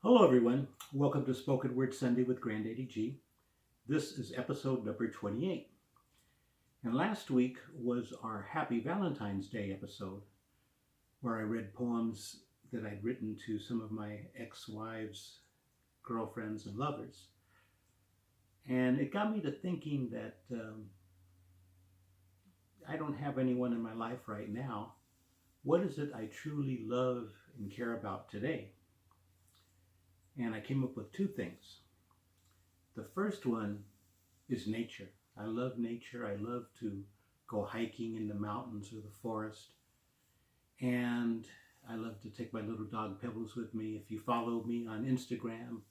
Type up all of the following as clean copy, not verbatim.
Hello everyone, welcome to Spoken Word Sunday with Granddaddy G. This is episode number 28. And last week was our Happy Valentine's Day episode, where I read poems that I'd written to some of my ex-wives, girlfriends, and lovers. And it got me to thinking that I don't have anyone in my life right now. What is it I truly love and care about today? And I came up with two things. The first one is nature. I love nature. I love to go hiking in the mountains or the forest. And I love to take my little dog Pebbles with me. If you follow me on Instagram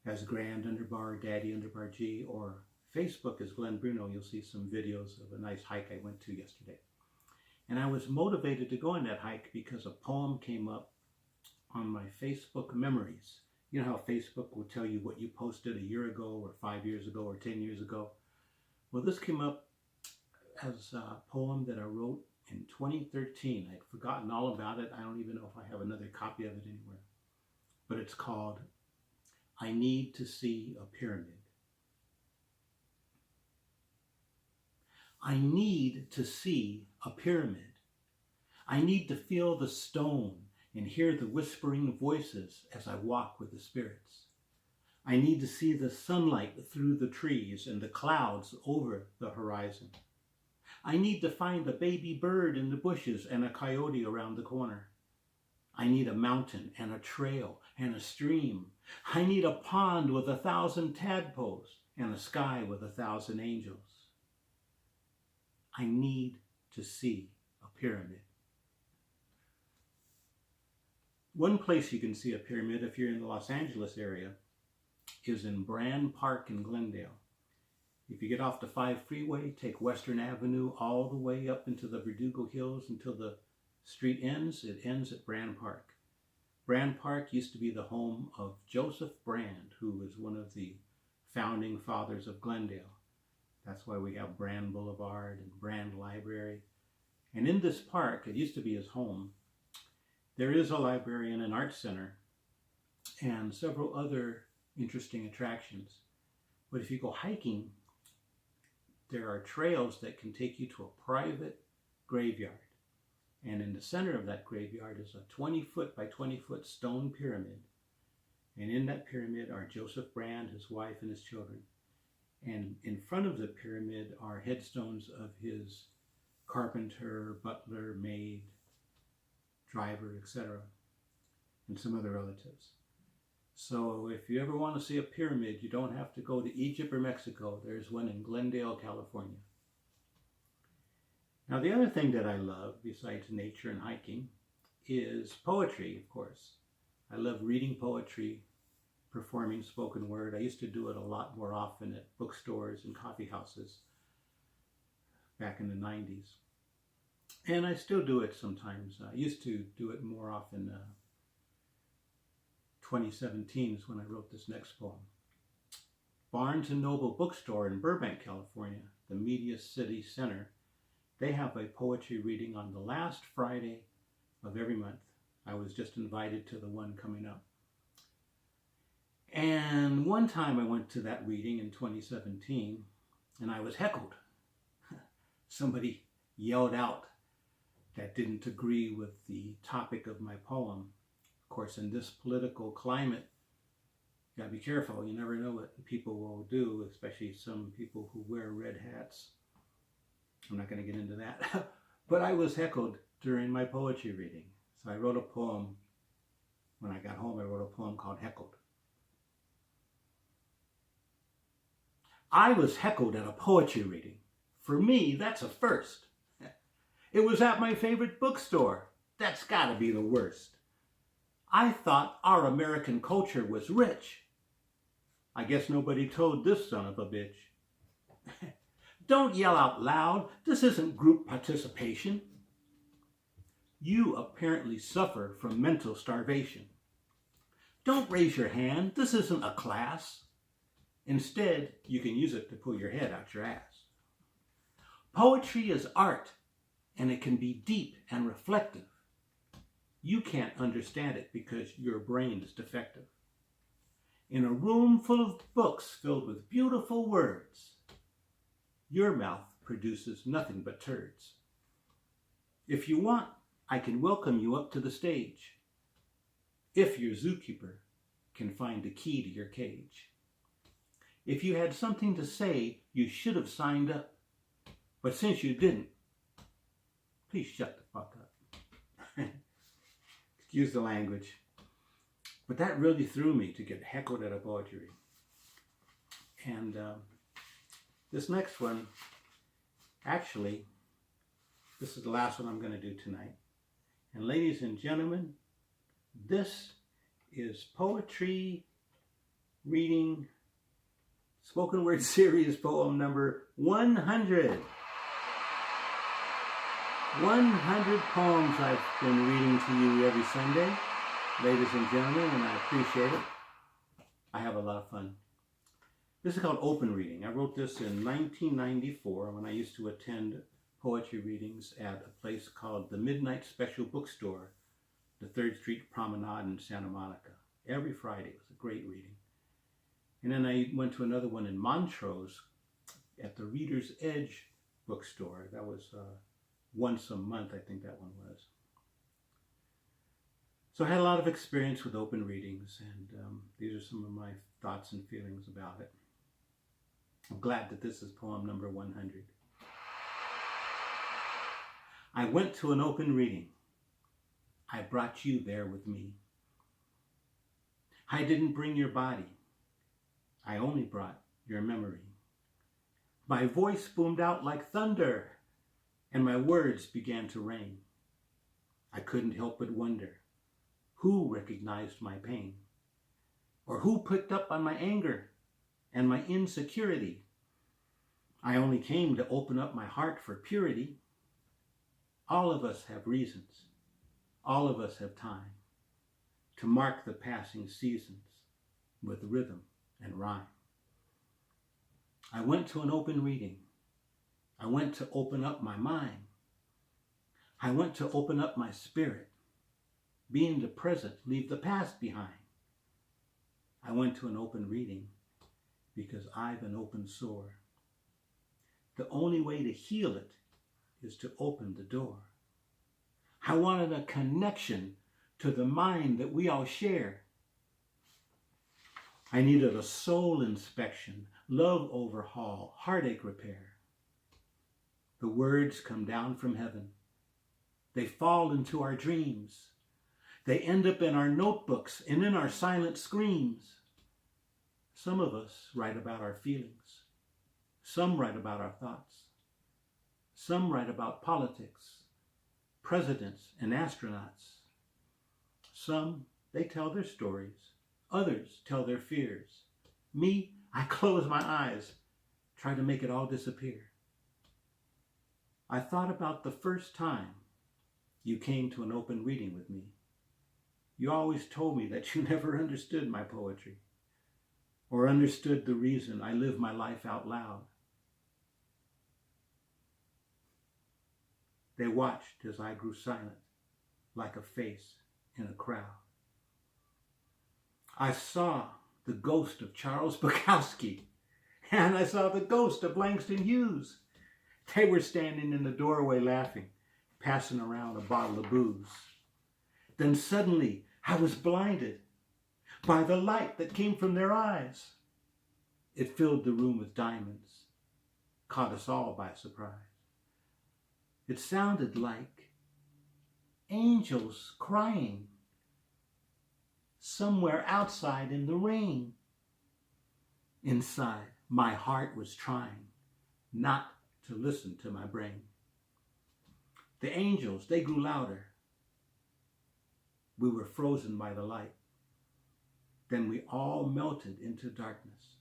as Grand_Daddy_G or Facebook as Glenn Bruno, you'll see some videos of a nice hike I went to yesterday. And I was motivated to go on that hike because a poem came up on my Facebook memories. You know how Facebook will tell you what you posted a year ago or 5 years ago or 10 years ago? Well, this came up as a poem that I wrote in 2013. I'd forgotten all about it. I don't even know if I have another copy of it anywhere. But it's called, I Need to See a Pyramid. I need to see a pyramid. I need to feel the stone and hear the whispering voices as I walk with the spirits. I need to see the sunlight through the trees and the clouds over the horizon. I need to find a baby bird in the bushes and a coyote around the corner. I need a mountain and a trail and a stream. I need a pond with 1,000 tadpoles and a sky with 1,000 angels. I need to see a pyramid. One place you can see a pyramid if you're in the Los Angeles area is in Brand Park in Glendale. If you get off the 5 freeway, take Western Avenue all the way up into the Verdugo Hills until the street ends. It ends at Brand Park. Brand Park used to be the home of Joseph Brand, who was one of the founding fathers of Glendale. That's why we have Brand Boulevard and Brand Library. And in this park, it used to be his home, there is a library and an art center and several other interesting attractions. But if you go hiking, there are trails that can take you to a private graveyard. And in the center of that graveyard is a 20-foot by 20-foot stone pyramid. And in that pyramid are Joseph Brand, his wife, and his children. And in front of the pyramid are headstones of his carpenter, butler, maid, driver, etc., and some other relatives. So if you ever want to see a pyramid, you don't have to go to Egypt or Mexico. There's one in Glendale, California. Now, the other thing that I love, besides nature and hiking, is poetry, of course. I love reading poetry, performing spoken word. I used to do it a lot more often at bookstores and coffee houses back in the 90s. And I still do it sometimes. I used to do it more often. 2017 is when I wrote this next poem. Barnes & Noble Bookstore in Burbank, California, the Media City Center, they have a poetry reading on the last Friday of every month. I was just invited to the one coming up. And one time I went to that reading in 2017 and I was heckled. Somebody yelled out that didn't agree with the topic of my poem. Of course, in this political climate, you gotta be careful. You never know what people will do, especially some people who wear red hats. I'm not going to get into that. But I was heckled during my poetry reading. So I wrote a poem. When I got home, I wrote a poem called Heckled. I was heckled at a poetry reading. For me, that's a first. It was at my favorite bookstore. That's got to be the worst. I thought our American culture was rich. I guess nobody told this son of a bitch. Don't yell out loud. This isn't group participation. You apparently suffer from mental starvation. Don't raise your hand. This isn't a class. Instead, you can use it to pull your head out your ass. Poetry is art, and it can be deep and reflective. You can't understand it because your brain is defective. in a room full of books filled with beautiful words. Your mouth produces nothing but turds. If you want, I can welcome you up to the stage, if your zookeeper can find a key to your cage. If you had something to say, you should have signed up. But since you didn't, please shut the fuck up. Excuse the language. But that really threw me to get heckled at a poetry. And this next one, actually, this is the last one I'm going to do tonight. And ladies and gentlemen, this is poetry reading spoken word series poem number 100. 100 poems I've been reading to you every Sunday, ladies and gentlemen, and I appreciate it. I have a lot of fun. This is called open reading. I wrote this in 1994 when I used to attend poetry readings at a place called the Midnight Special Bookstore, the 3rd Street Promenade in Santa Monica. Every Friday. It was a great reading. And then I went to another one in Montrose at the Reader's Edge bookstore. That was once a month, I think that one was. So I had a lot of experience with open readings, and these are some of my thoughts and feelings about it. I'm glad that this is poem number 100. I went to an open reading. I brought you there with me. I didn't bring your body. I only brought your memory. My voice boomed out like thunder, and my words began to rain. I couldn't help but wonder who recognized my pain, or who picked up on my anger and my insecurity. I only came to open up my heart for purity. All of us have reasons. All of us have time to mark the passing seasons with rhythm and rhyme. I went to an open reading. I went to open up my mind. I went to open up my spirit. Be in the present, leave the past behind. I went to an open reading because I've an open sore. The only way to heal it is to open the door. I wanted a connection to the mind that we all share. I needed a soul inspection, love overhaul, heartache repair. The words come down from heaven. They fall into our dreams. They end up in our notebooks and in our silent screams. Some of us write about our feelings. Some write about our thoughts. Some write about politics, presidents, and astronauts. Some, they tell their stories. Others tell their fears. Me, I close my eyes, try to make it all disappear. I thought about the first time you came to an open reading with me. You always told me that you never understood my poetry or understood the reason I live my life out loud. They watched as I grew silent, like a face in a crowd. I saw the ghost of Charles Bukowski, and I saw the ghost of Langston Hughes. They were standing in the doorway laughing, passing around a bottle of booze. Then suddenly I was blinded by the light that came from their eyes. It filled the room with diamonds, caught us all by surprise. It sounded like angels crying somewhere outside in the rain. Inside, my heart was trying not to listen to my brain. The angels, they grew louder. We were frozen by the light. Then we all melted into darkness,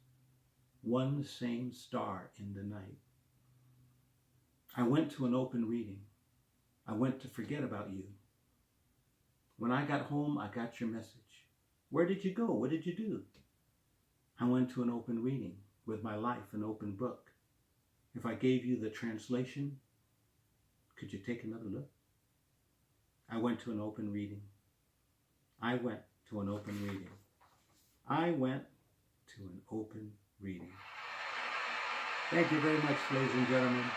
one same star in the night. I went to an open reading. I went to forget about you. When I got home, I got your message. Where did you go? What did you do? I went to an open reading with my life, an open book. If I gave you the translation, could you take another look? I went to an open reading. I went to an open reading. I went to an open reading. Thank you very much, ladies and gentlemen.